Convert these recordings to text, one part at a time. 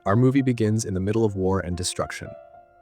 Our movie begins in the middle of war and destruction.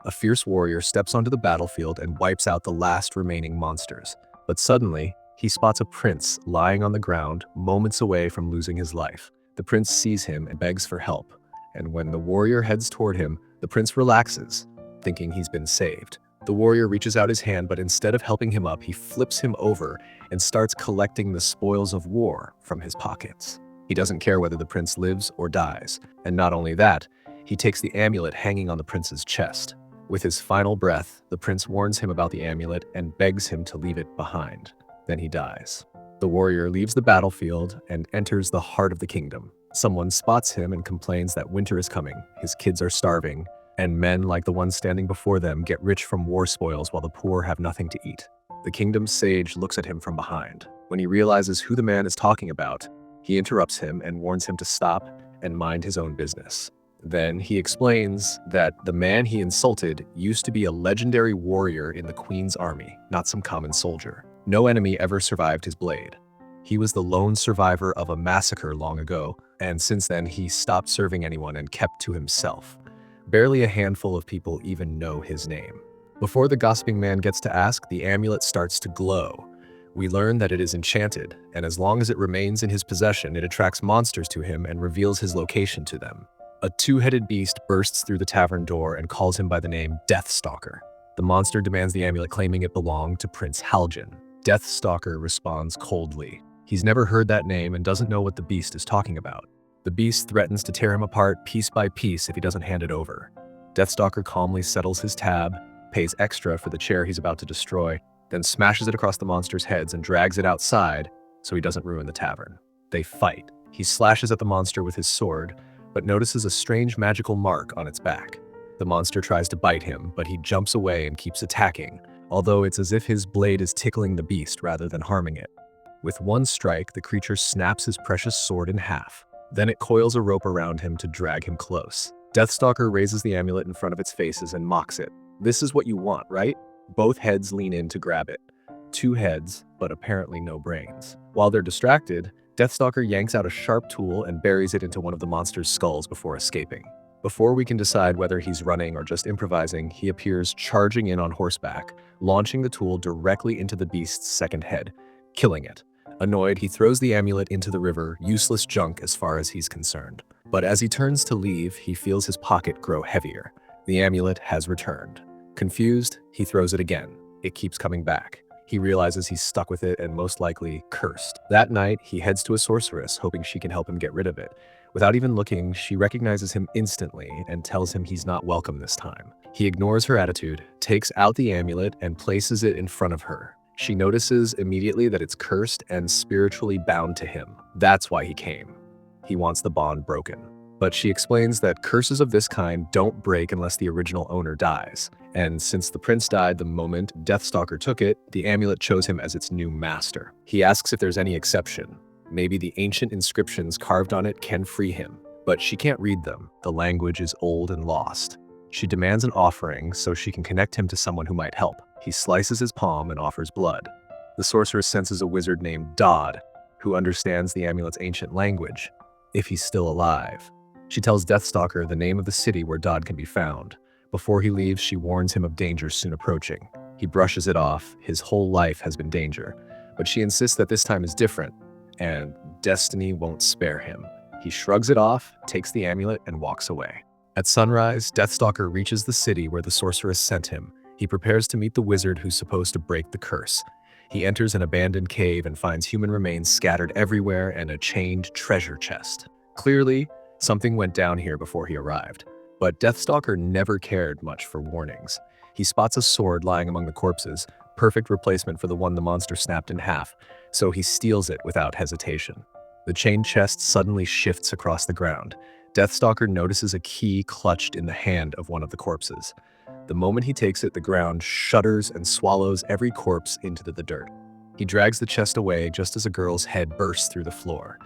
A fierce warrior steps onto the battlefield and wipes out the last remaining monsters. But suddenly, he spots a prince lying on the ground, moments away from losing his life. The prince sees him and begs for help. And when the warrior heads toward him, the prince relaxes, thinking he's been saved. The warrior reaches out his hand, but instead of helping him up, he flips him over and starts collecting the spoils of war from his pockets. He doesn't care whether the prince lives or dies. And not only that, he takes the amulet hanging on the prince's chest. With his final breath, the prince warns him about the amulet and begs him to leave it behind. Then he dies. The warrior leaves the battlefield and enters the heart of the kingdom. Someone spots him and complains that winter is coming, his kids are starving, and men like the one standing before them get rich from war spoils while the poor have nothing to eat. The kingdom's sage looks at him from behind. When he realizes who the man is talking about, he interrupts him and warns him to stop and mind his own business. Then he explains that the man he insulted used to be a legendary warrior in the Queen's army, not some common soldier. No enemy ever survived his blade. He was the lone survivor of a massacre long ago, and since then he stopped serving anyone and kept to himself. Barely a handful of people even know his name. Before the gossiping man gets to ask, the amulet starts to glow. We learn that it is enchanted, and as long as it remains in his possession, it attracts monsters to him and reveals his location to them. A two-headed beast bursts through the tavern door and calls him by the name Deathstalker. The monster demands the amulet, claiming it belonged to Prince Haljan. Deathstalker responds coldly. He's never heard that name and doesn't know what the beast is talking about. The beast threatens to tear him apart piece by piece if he doesn't hand it over. Deathstalker calmly settles his tab, pays extra for the chair he's about to destroy, then smashes it across the monster's heads and drags it outside so he doesn't ruin the tavern. They fight. He slashes at the monster with his sword, but notices a strange magical mark on its back. The monster tries to bite him, but he jumps away and keeps attacking, although it's as if his blade is tickling the beast rather than harming it. With one strike, the creature snaps his precious sword in half. Then it coils a rope around him to drag him close. Deathstalker raises the amulet in front of its faces and mocks it. This is what you want, right? Both heads lean in to grab it. Two heads, but apparently no brains. While they're distracted, Deathstalker yanks out a sharp tool and buries it into one of the monster's skulls before escaping. Before we can decide whether he's running or just improvising, he appears charging in on horseback, launching the tool directly into the beast's second head, killing it. Annoyed, he throws the amulet into the river, useless junk as far as he's concerned. But as he turns to leave, he feels his pocket grow heavier. The amulet has returned. Confused, he throws it again. It keeps coming back. He realizes he's stuck with it and most likely cursed. That night, he heads to a sorceress, hoping she can help him get rid of it. Without even looking, she recognizes him instantly and tells him he's not welcome this time. He ignores her attitude, takes out the amulet, and places it in front of her. She notices immediately that it's cursed and spiritually bound to him. That's why he came. He wants the bond broken. But she explains that curses of this kind don't break unless the original owner dies. And since the prince died the moment Deathstalker took it, the amulet chose him as its new master. He asks if there's any exception. Maybe the ancient inscriptions carved on it can free him. But she can't read them. The language is old and lost. She demands an offering so she can connect him to someone who might help. He slices his palm and offers blood. The sorceress senses a wizard named Dodd, who understands the amulet's ancient language, if he's still alive. She tells Deathstalker the name of the city where Dodd can be found. Before he leaves, she warns him of danger soon approaching. He brushes it off. His whole life has been danger. But she insists that this time is different, and destiny won't spare him. He shrugs it off, takes the amulet, and walks away. At sunrise, Deathstalker reaches the city where the sorceress sent him. He prepares to meet the wizard who's supposed to break the curse. He enters an abandoned cave and finds human remains scattered everywhere and a chained treasure chest. Clearly, something went down here before he arrived. But Deathstalker never cared much for warnings. He spots a sword lying among the corpses, perfect replacement for the one the monster snapped in half, so he steals it without hesitation. The chained chest suddenly shifts across the ground. Deathstalker notices a key clutched in the hand of one of the corpses. The moment he takes it, the ground shudders and swallows every corpse into the dirt. He drags the chest away just as a girl's head bursts through the floor.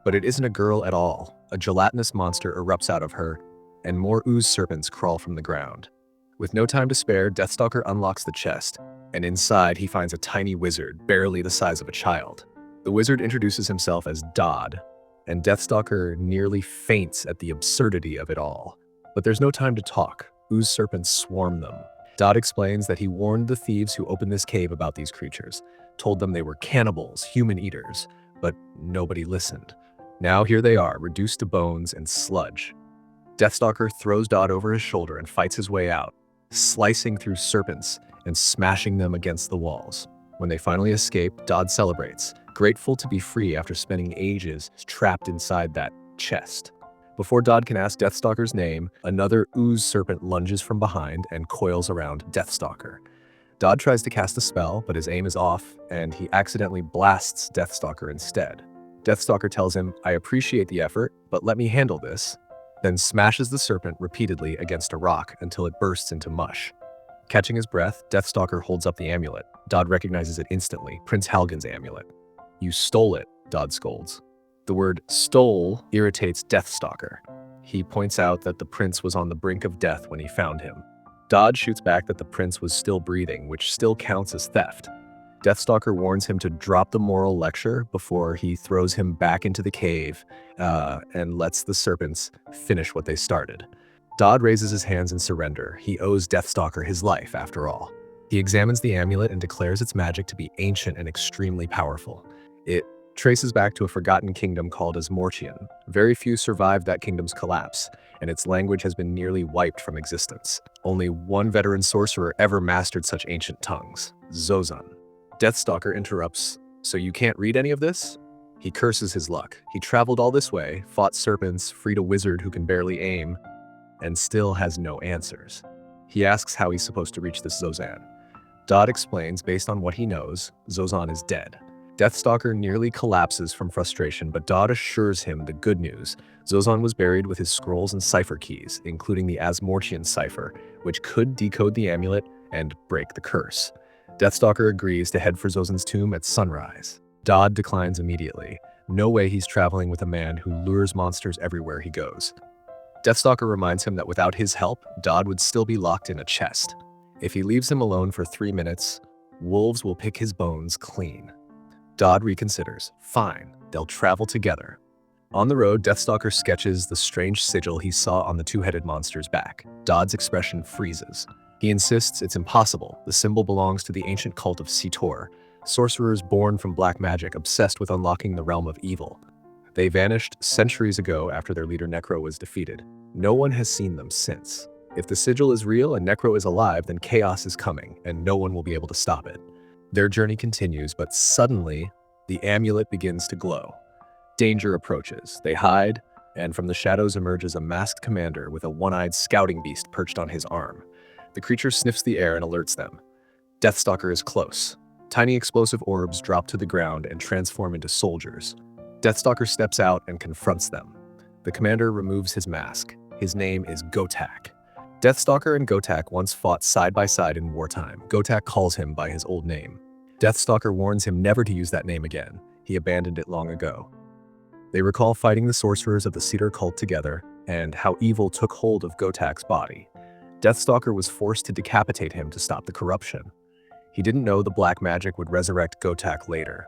But it isn't a girl at all. A gelatinous monster erupts out of her, and more ooze serpents crawl from the ground. With no time to spare, Deathstalker unlocks the chest, and inside he finds a tiny wizard, barely the size of a child. The wizard introduces himself as Dodd, and Deathstalker nearly faints at the absurdity of it all. But there's no time to talk. Ooze serpents swarm them. Dodd explains that he warned the thieves who opened this cave about these creatures, told them they were cannibals, human eaters, but nobody listened. Now here they are, reduced to bones and sludge. Deathstalker throws Dodd over his shoulder and fights his way out, slicing through serpents and smashing them against the walls. When they finally escape, Dodd celebrates, grateful to be free after spending ages trapped inside that chest. Before Dodd can ask Deathstalker's name, another ooze serpent lunges from behind and coils around Deathstalker. Dodd tries to cast a spell, but his aim is off, and he accidentally blasts Deathstalker instead. Deathstalker tells him, "I appreciate the effort, but let me handle this," then smashes the serpent repeatedly against a rock until it bursts into mush. Catching his breath, Deathstalker holds up the amulet. Dodd recognizes it instantly, Prince Halgan's amulet. "You stole it," Dodd scolds. The word stole irritates Deathstalker. He points out that the prince was on the brink of death when he found him. Dodd shoots back that the prince was still breathing, which still counts as theft. Deathstalker warns him to drop the moral lecture before he throws him back into the cave and lets the serpents finish what they started. Dodd raises his hands in surrender. He owes Deathstalker his life, after all. He examines the amulet and declares its magic to be ancient and extremely powerful. It traces back to a forgotten kingdom called Asmortian. Very few survived that kingdom's collapse, and its language has been nearly wiped from existence. Only one veteran sorcerer ever mastered such ancient tongues, Zozan. Deathstalker interrupts, "So you can't read any of this?" He curses his luck. He traveled all this way, fought serpents, freed a wizard who can barely aim, and still has no answers. He asks how he's supposed to reach this Zozan. Dodd explains, based on what he knows, Zozan is dead. Deathstalker nearly collapses from frustration, but Dodd assures him the good news. Zozan was buried with his scrolls and cipher keys, including the Asmortian cipher, which could decode the amulet and break the curse. Deathstalker agrees to head for Zozan's tomb at sunrise. Dodd declines immediately. No way he's traveling with a man who lures monsters everywhere he goes. Deathstalker reminds him that without his help, Dodd would still be locked in a chest. If he leaves him alone for 3 minutes, wolves will pick his bones clean. Dodd reconsiders. Fine, they'll travel together. On the road, Deathstalker sketches the strange sigil he saw on the two-headed monster's back. Dodd's expression freezes. He insists it's impossible. The symbol belongs to the ancient cult of Sitor, sorcerers born from black magic obsessed with unlocking the realm of evil. They vanished centuries ago after their leader Necro was defeated. No one has seen them since. If the sigil is real and Necro is alive, then chaos is coming, and no one will be able to stop it. Their journey continues, but suddenly, the amulet begins to glow. Danger approaches. They hide, and from the shadows emerges a masked commander with a one-eyed scouting beast perched on his arm. The creature sniffs the air and alerts them. Deathstalker is close. Tiny explosive orbs drop to the ground and transform into soldiers. Deathstalker steps out and confronts them. The commander removes his mask. His name is Gotak. Deathstalker and Gotak once fought side by side in wartime. Gotak calls him by his old name. Deathstalker warns him never to use that name again. He abandoned it long ago. They recall fighting the sorcerers of the Sitor cult together and how evil took hold of Gotak's body. Deathstalker was forced to decapitate him to stop the corruption. He didn't know the black magic would resurrect Gotak later.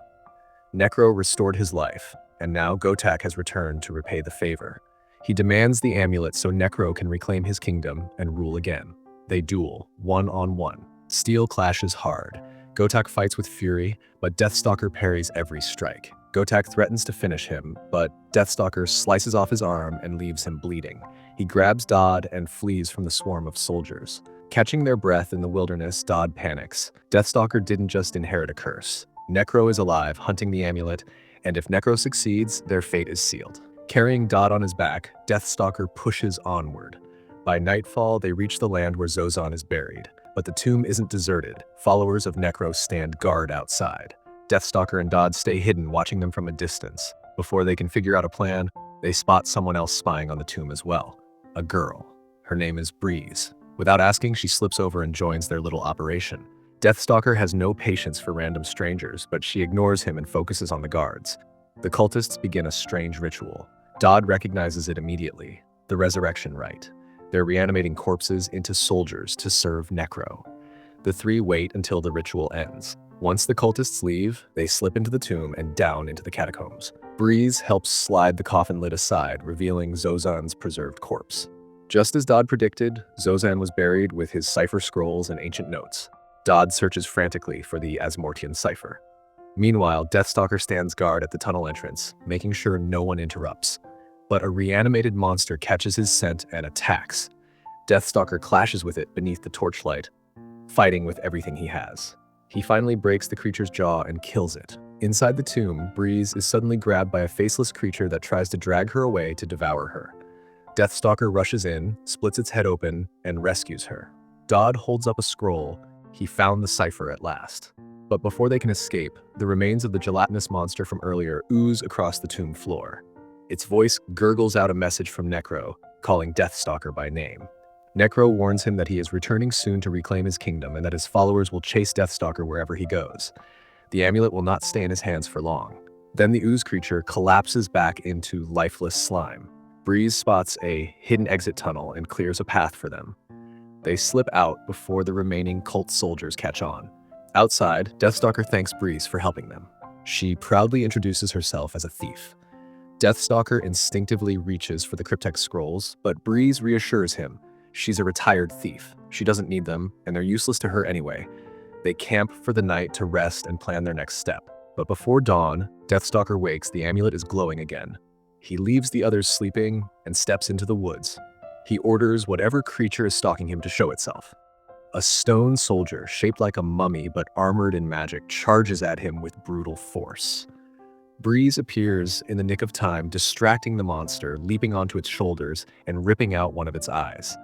Necro restored his life, and now Gotak has returned to repay the favor. He demands the amulet so Necro can reclaim his kingdom and rule again. They duel, one-on-one. Steel clashes hard. Gotak fights with fury, but Deathstalker parries every strike. Gotak threatens to finish him, but Deathstalker slices off his arm and leaves him bleeding. He grabs Dodd and flees from the swarm of soldiers. Catching their breath in the wilderness, Dodd panics. Deathstalker didn't just inherit a curse. Necro is alive, hunting the amulet, and if Necro succeeds, their fate is sealed. Carrying Dodd on his back, Deathstalker pushes onward. By nightfall, they reach the land where Zozan is buried. But the tomb isn't deserted. Followers of Necro stand guard outside. Deathstalker and Dodd stay hidden, watching them from a distance. Before they can figure out a plan, they spot someone else spying on the tomb as well. A girl. Her name is Breeze. Without asking, she slips over and joins their little operation. Deathstalker has no patience for random strangers, but she ignores him and focuses on the guards. The cultists begin a strange ritual. Dodd recognizes it immediately. The resurrection rite. They're reanimating corpses into soldiers to serve Necro. The three wait until the ritual ends. Once the cultists leave, they slip into the tomb and down into the catacombs. Breeze helps slide the coffin lid aside, revealing Zozan's preserved corpse. Just as Dodd predicted, Zozan was buried with his cipher scrolls and ancient notes. Dodd searches frantically for the Asmortian cipher. Meanwhile, Deathstalker stands guard at the tunnel entrance, making sure no one interrupts. But a reanimated monster catches his scent and attacks. Deathstalker clashes with it beneath the torchlight, fighting with everything he has. He finally breaks the creature's jaw and kills it. Inside the tomb, Breeze is suddenly grabbed by a faceless creature that tries to drag her away to devour her. Deathstalker rushes in, splits its head open, and rescues her. Dodd holds up a scroll. He found the cipher at last. But before they can escape, the remains of the gelatinous monster from earlier ooze across the tomb floor. Its voice gurgles out a message from Necro, calling Deathstalker by name. Necro warns him that he is returning soon to reclaim his kingdom and that his followers will chase Deathstalker wherever he goes. The amulet will not stay in his hands for long. Then the ooze creature collapses back into lifeless slime. Breeze spots a hidden exit tunnel and clears a path for them. They slip out before the remaining cult soldiers catch on. Outside, Deathstalker thanks Breeze for helping them. She proudly introduces herself as a thief. Deathstalker instinctively reaches for the cryptex scrolls, but Breeze reassures him. She's a retired thief. She doesn't need them, and they're useless to her anyway. They camp for the night to rest and plan their next step. But before dawn, Deathstalker wakes. The amulet is glowing again. He leaves the others sleeping and steps into the woods. He orders whatever creature is stalking him to show itself. A stone soldier, shaped like a mummy but armored in magic, charges at him with brutal force. Breeze appears in the nick of time, distracting the monster, leaping onto its shoulders and ripping out one of its eyes.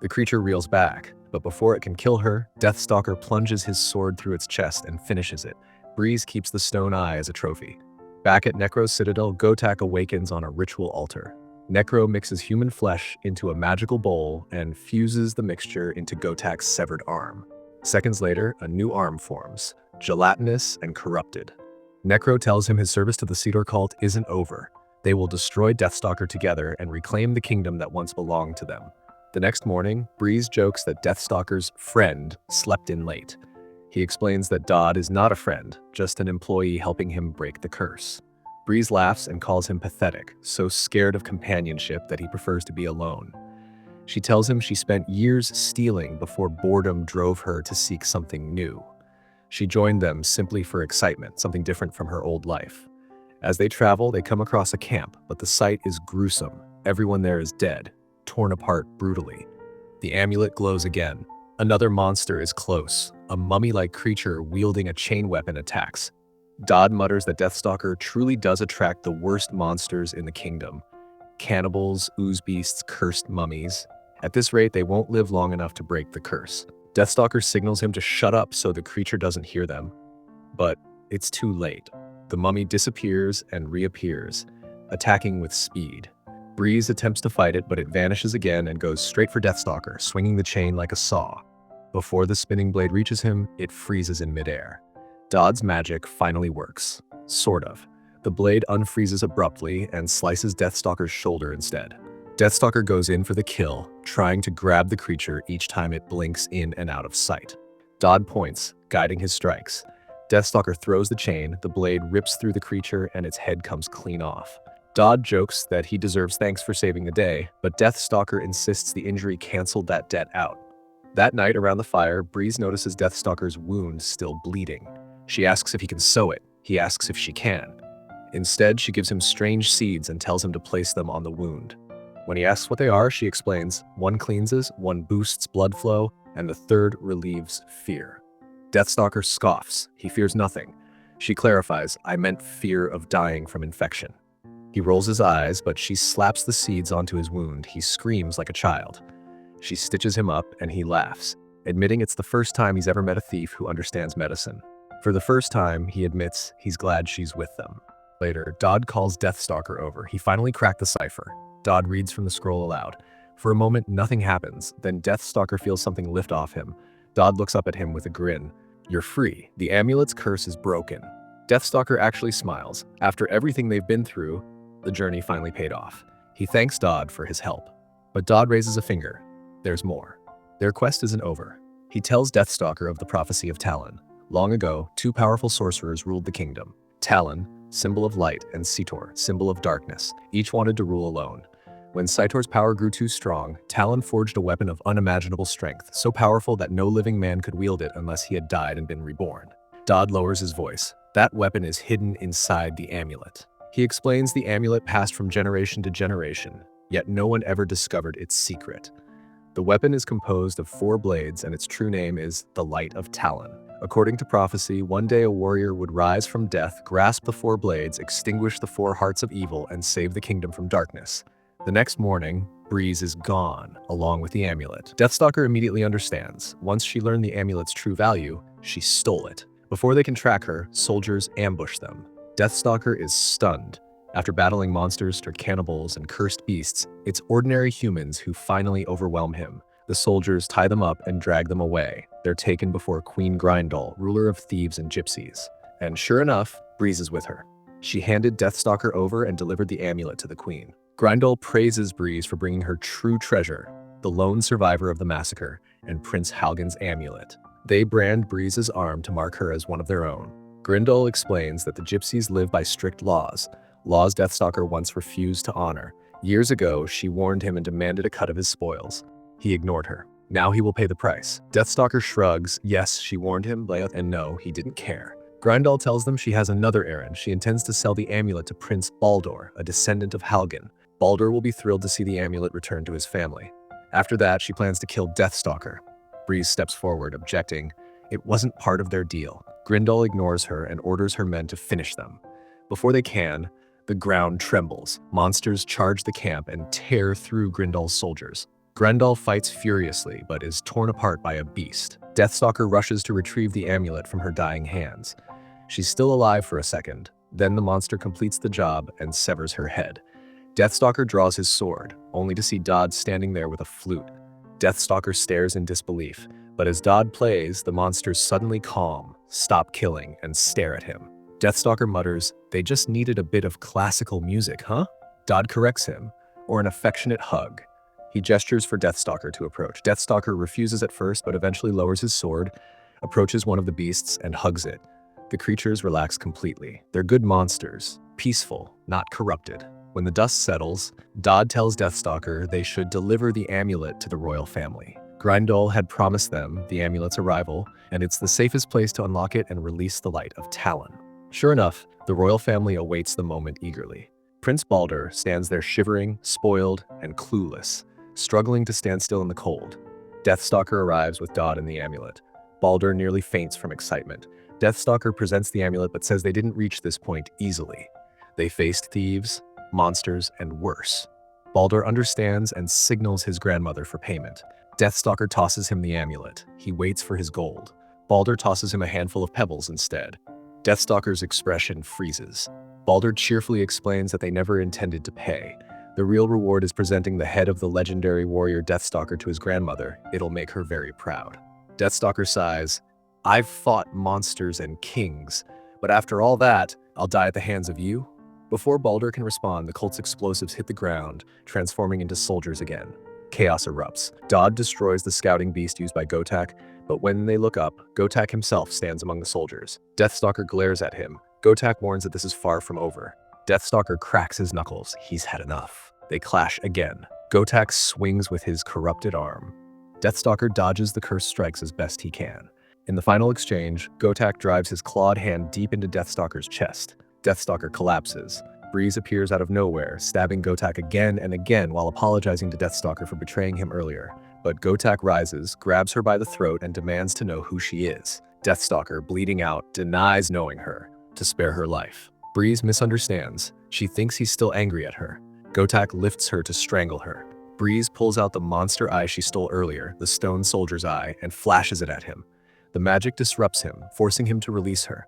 The creature reels back, but before it can kill her, Deathstalker plunges his sword through its chest and finishes it. Breeze keeps the stone eye as a trophy. Back at Necro's citadel, Gotak awakens on a ritual altar. Necro mixes human flesh into a magical bowl and fuses the mixture into Gotak's severed arm. Seconds later, a new arm forms, gelatinous and corrupted. Necro tells him his service to the Sitor cult isn't over. They will destroy Deathstalker together and reclaim the kingdom that once belonged to them. The next morning, Breeze jokes that Deathstalker's friend slept in late. He explains that Dodd is not a friend, just an employee helping him break the curse. Breeze laughs and calls him pathetic, so scared of companionship that he prefers to be alone. She tells him she spent years stealing before boredom drove her to seek something new. She joined them simply for excitement, something different from her old life. As they travel, they come across a camp, but the sight is gruesome. Everyone there is dead, torn apart brutally. The amulet glows again. Another monster is close. A mummy-like creature wielding a chain weapon attacks. Dodd mutters that Deathstalker truly does attract the worst monsters in the kingdom. Cannibals, ooze beasts, cursed mummies. At this rate, they won't live long enough to break the curse. Deathstalker signals him to shut up so the creature doesn't hear them. But it's too late. The mummy disappears and reappears, attacking with speed. Breeze attempts to fight it, but it vanishes again and goes straight for Deathstalker, swinging the chain like a saw. Before the spinning blade reaches him, it freezes in midair. Dodd's magic finally works. Sort of. The blade unfreezes abruptly and slices Deathstalker's shoulder instead. Deathstalker goes in for the kill, trying to grab the creature each time it blinks in and out of sight. Dodd points, guiding his strikes. Deathstalker throws the chain, the blade rips through the creature, and its head comes clean off. Dodd jokes that he deserves thanks for saving the day, but Deathstalker insists the injury canceled that debt out. That night around the fire, Breeze notices Deathstalker's wound still bleeding. She asks if he can sew it. He asks if she can. Instead, she gives him strange seeds and tells him to place them on the wound. When he asks what they are, she explains, one cleanses, one boosts blood flow, and the third relieves fear. Deathstalker scoffs. He fears nothing. She clarifies, I meant fear of dying from infection. He rolls his eyes, but she slaps the seeds onto his wound. He screams like a child. She stitches him up, and he laughs, admitting it's the first time he's ever met a thief who understands medicine. For the first time, he admits he's glad she's with them. Later, Dodd calls Deathstalker over. He finally cracked the cipher. Dodd reads from the scroll aloud. For a moment, nothing happens. Then Deathstalker feels something lift off him. Dodd looks up at him with a grin. You're free. The amulet's curse is broken. Deathstalker actually smiles. After everything they've been through, the journey finally paid off. He thanks Dodd for his help. But Dodd raises a finger. There's more. Their quest isn't over. He tells Deathstalker of the prophecy of Talon. Long ago, two powerful sorcerers ruled the kingdom. Talon, symbol of light, and Sitor, symbol of darkness. Each wanted to rule alone. When Sitor's power grew too strong, Talon forged a weapon of unimaginable strength, so powerful that no living man could wield it unless he had died and been reborn. Dodd lowers his voice. That weapon is hidden inside the amulet. He explains the amulet passed from generation to generation, yet no one ever discovered its secret. The weapon is composed of 4 blades, and its true name is the Light of Talon. According to prophecy, one day a warrior would rise from death, grasp the 4 blades, extinguish the 4 hearts of evil, and save the kingdom from darkness. The next morning, Breeze is gone, along with the amulet. Deathstalker immediately understands. Once she learned the amulet's true value, she stole it. Before they can track her, soldiers ambush them. Deathstalker is stunned. After battling monsters, cannibals, and cursed beasts, it's ordinary humans who finally overwhelm him. The soldiers tie them up and drag them away. They're taken before Queen Grindal, ruler of thieves and gypsies. And sure enough, Breeze is with her. She handed Deathstalker over and delivered the amulet to the queen. Grindal praises Breeze for bringing her true treasure, the lone survivor of the massacre, and Prince Halgan's amulet. They brand Breeze's arm to mark her as one of their own. Grindal explains that the gypsies live by strict laws Deathstalker once refused to honor. Years ago, she warned him and demanded a cut of his spoils. He ignored her. Now he will pay the price. Deathstalker shrugs. Yes, she warned him, and no, he didn't care. Grindal tells them she has another errand. She intends to sell the amulet to Prince Baldur, a descendant of Halgan. Baldur will be thrilled to see the amulet return to his family. After that, she plans to kill Deathstalker. Breeze steps forward, objecting. It wasn't part of their deal. Grindal ignores her and orders her men to finish them. Before they can, the ground trembles. Monsters charge the camp and tear through Grindal's soldiers. Grindal fights furiously, but is torn apart by a beast. Deathstalker rushes to retrieve the amulet from her dying hands. She's still alive for a second. Then the monster completes the job and severs her head. Deathstalker draws his sword, only to see Dodd standing there with a flute. Deathstalker stares in disbelief, but as Dodd plays, the monsters suddenly calm, stop killing, and stare at him. Deathstalker mutters, "They just needed a bit of classical music, huh?" Dodd corrects him, "Or an affectionate hug." He gestures for Deathstalker to approach. Deathstalker refuses at first, but eventually lowers his sword, approaches one of the beasts, and hugs it. The creatures relax completely. They're good monsters, peaceful, not corrupted. When the dust settles, Dodd tells Deathstalker they should deliver the amulet to the royal family. Grindal had promised them the amulet's arrival, and it's the safest place to unlock it and release the Light of Talon. Sure enough, the royal family awaits the moment eagerly. Prince Baldur stands there shivering, spoiled, and clueless, struggling to stand still in the cold. Deathstalker arrives with Dodd and the amulet. Baldur nearly faints from excitement. Deathstalker presents the amulet but says they didn't reach this point easily. They faced thieves, monsters, and worse. Baldur understands and signals his grandmother for payment. Deathstalker tosses him the amulet. He waits for his gold. Baldur tosses him a handful of pebbles instead. Deathstalker's expression freezes. Baldur cheerfully explains that they never intended to pay. The real reward is presenting the head of the legendary warrior Deathstalker to his grandmother. It'll make her very proud. Deathstalker sighs, "I've fought monsters and kings, but after all that, I'll die at the hands of you?" Before Baldur can respond, the cult's explosives hit the ground, transforming into soldiers again. Chaos erupts. Dodd destroys the scouting beast used by Gotak, but when they look up, Gotak himself stands among the soldiers. Deathstalker glares at him. Gotak warns that this is far from over. Deathstalker cracks his knuckles. He's had enough. They clash again. Gotak swings with his corrupted arm. Deathstalker dodges the cursed strikes as best he can. In the final exchange, Gotak drives his clawed hand deep into Deathstalker's chest. Deathstalker collapses. Breeze appears out of nowhere, stabbing Gotak again and again while apologizing to Deathstalker for betraying him earlier. But Gotak rises, grabs her by the throat, and demands to know who she is. Deathstalker, bleeding out, denies knowing her, to spare her life. Breeze misunderstands. She thinks he's still angry at her. Gotak lifts her to strangle her. Breeze pulls out the monster eye she stole earlier, the stone soldier's eye, and flashes it at him. The magic disrupts him, forcing him to release her.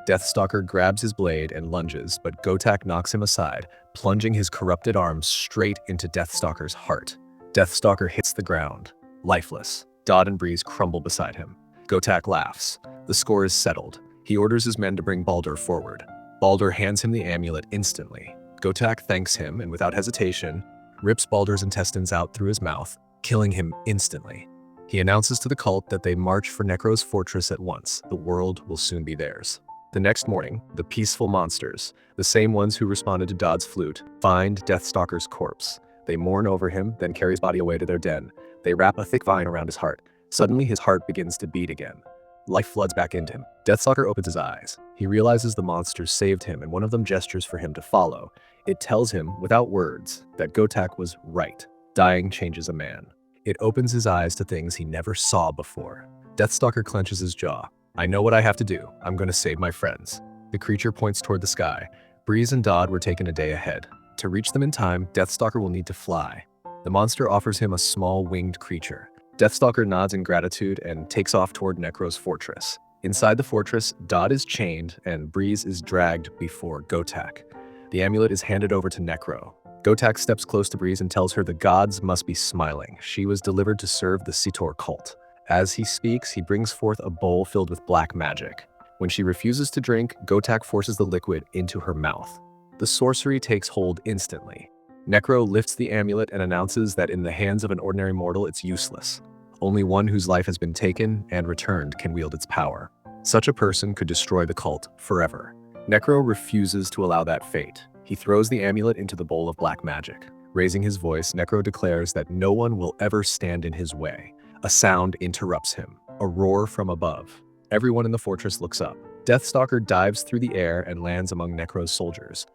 Deathstalker grabs his blade and lunges, but Gotak knocks him aside, plunging his corrupted arm straight into Deathstalker's heart. Deathstalker hits the ground, lifeless. Dodd and Breeze crumble beside him. Gotak laughs. The score is settled. He orders his men to bring Baldur forward. Baldur hands him the amulet instantly. Gotak thanks him and without hesitation, rips Baldur's intestines out through his mouth, killing him instantly. He announces to the cult that they march for Necro's fortress at once. The world will soon be theirs. The next morning, the peaceful monsters, the same ones who responded to Dodd's flute, find Deathstalker's corpse. They mourn over him, then carry his body away to their den. They wrap a thick vine around his heart. Suddenly, his heart begins to beat again. Life floods back into him. Deathstalker opens his eyes. He realizes the monsters saved him, and one of them gestures for him to follow. It tells him, without words, that Gotak was right. Dying changes a man. It opens his eyes to things he never saw before. Deathstalker clenches his jaw. I know what I have to do. I'm going to save my friends. The creature points toward the sky. Breeze and Dodd were taken a day ahead. To reach them in time, Deathstalker will need to fly. The monster offers him a small winged creature. Deathstalker nods in gratitude and takes off toward Necro's fortress. Inside the fortress, Dodd is chained and Breeze is dragged before Gotak. The amulet is handed over to Necro. Gotak steps close to Breeze and tells her the gods must be smiling. She was delivered to serve the Sitor cult. As he speaks, he brings forth a bowl filled with black magic. When she refuses to drink, Gotak forces the liquid into her mouth. The sorcery takes hold instantly. Necro lifts the amulet and announces that in the hands of an ordinary mortal it's useless. Only one whose life has been taken and returned can wield its power. Such a person could destroy the cult forever. Necro refuses to allow that fate. He throws the amulet into the bowl of black magic. Raising his voice, Necro declares that no one will ever stand in his way. A sound interrupts him, a roar from above. Everyone in the fortress looks up. Deathstalker dives through the air and lands among Necro's soldiers.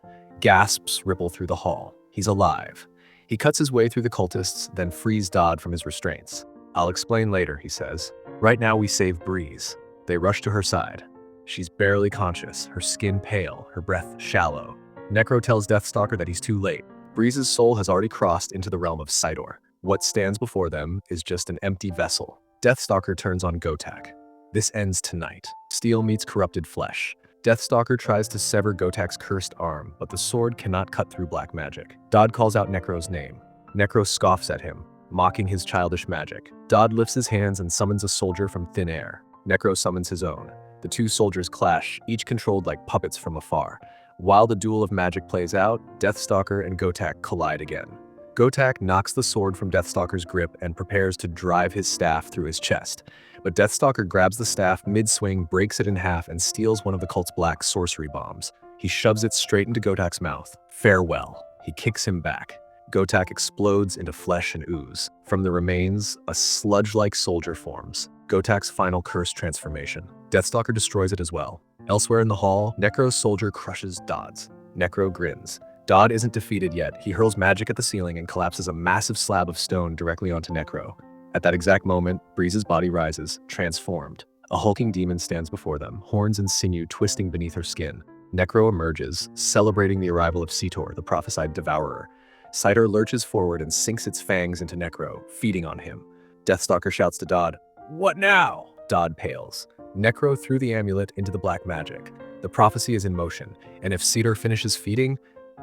Gasps ripple through the hall. He's alive. He cuts his way through the cultists, then frees Dodd from his restraints. I'll explain later, he says. Right now we save Breeze. They rush to her side. She's barely conscious, her skin pale, her breath shallow. Necro tells Deathstalker that he's too late. Breeze's soul has already crossed into the realm of Sitor. What stands before them is just an empty vessel. Deathstalker turns on Gotak. This ends tonight. Steel meets corrupted flesh. Deathstalker tries to sever Gotak's cursed arm, but the sword cannot cut through black magic. Dodd calls out Necro's name. Necro scoffs at him, mocking his childish magic. Dodd lifts his hands and summons a soldier from thin air. Necro summons his own. The two soldiers clash, each controlled like puppets from afar. While the duel of magic plays out, Deathstalker and Gotak collide again. Gotak knocks the sword from Deathstalker's grip and prepares to drive his staff through his chest. But Deathstalker grabs the staff mid-swing, breaks it in half, and steals one of the cult's black sorcery bombs. He shoves it straight into Gotak's mouth. Farewell. He kicks him back. Gotak explodes into flesh and ooze. From the remains, a sludge-like soldier forms. Gotak's final curse transformation. Deathstalker destroys it as well. Elsewhere in the hall, Necro's soldier crushes Dodd's. Necro grins. Dodd isn't defeated yet. He hurls magic at the ceiling and collapses a massive slab of stone directly onto Necro. At that exact moment, Breeze's body rises, transformed. A hulking demon stands before them, horns and sinew twisting beneath her skin. Necro emerges, celebrating the arrival of Sitor, the prophesied devourer. Sitor lurches forward and sinks its fangs into Necro, feeding on him. Deathstalker shouts to Dodd, "What now?" Dodd pales. Necro threw the amulet into the black magic. The prophecy is in motion, and if Sitor finishes feeding,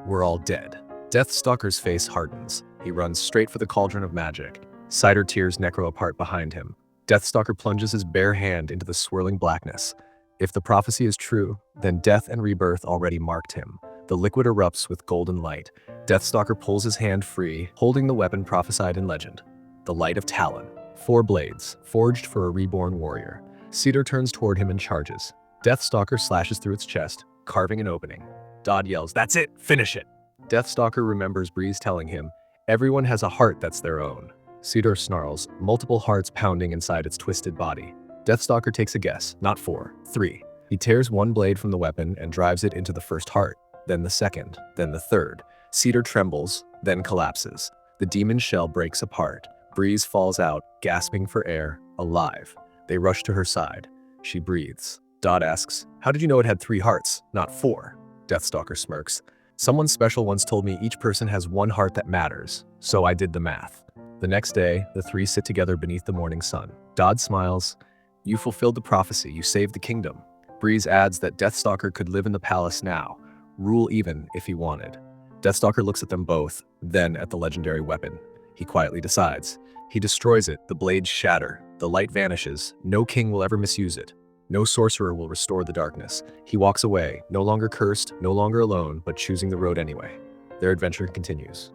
we're all dead. Deathstalker's face hardens. He runs straight for the cauldron of magic. Sitor tears Necro apart behind him. Deathstalker plunges his bare hand into the swirling blackness. If the prophecy is true, then death and rebirth already marked him. The liquid erupts with golden light. Deathstalker pulls his hand free, holding the weapon prophesied in legend. The light of Talon. 4 blades, forged for a reborn warrior. Sitor turns toward him and charges. Deathstalker slashes through its chest, carving an opening. Dodd yells, "That's it! Finish it!" Deathstalker remembers Breeze telling him, "Everyone has a heart that's their own." Sitor snarls, multiple hearts pounding inside its twisted body. Deathstalker takes a guess, not 4, 3. He tears one blade from the weapon and drives it into the first heart, then the second, then the third. Sitor trembles, then collapses. The demon shell breaks apart. Breeze falls out, gasping for air, alive. They rush to her side. She breathes. Dodd asks, "How did you know it had 3 hearts, not 4? Deathstalker smirks. "Someone special once told me each person has one heart that matters, so I did the math." The next day, the 3 sit together beneath the morning sun. Dodd smiles. "You fulfilled the prophecy, you saved the kingdom." Breeze adds that Deathstalker could live in the palace now, rule even if he wanted. Deathstalker looks at them both, then at the legendary weapon. He quietly decides. He destroys it, the blades shatter, the light vanishes, no king will ever misuse it. No sorcerer will restore the darkness. He walks away, no longer cursed, no longer alone, but choosing the road anyway. Their adventure continues.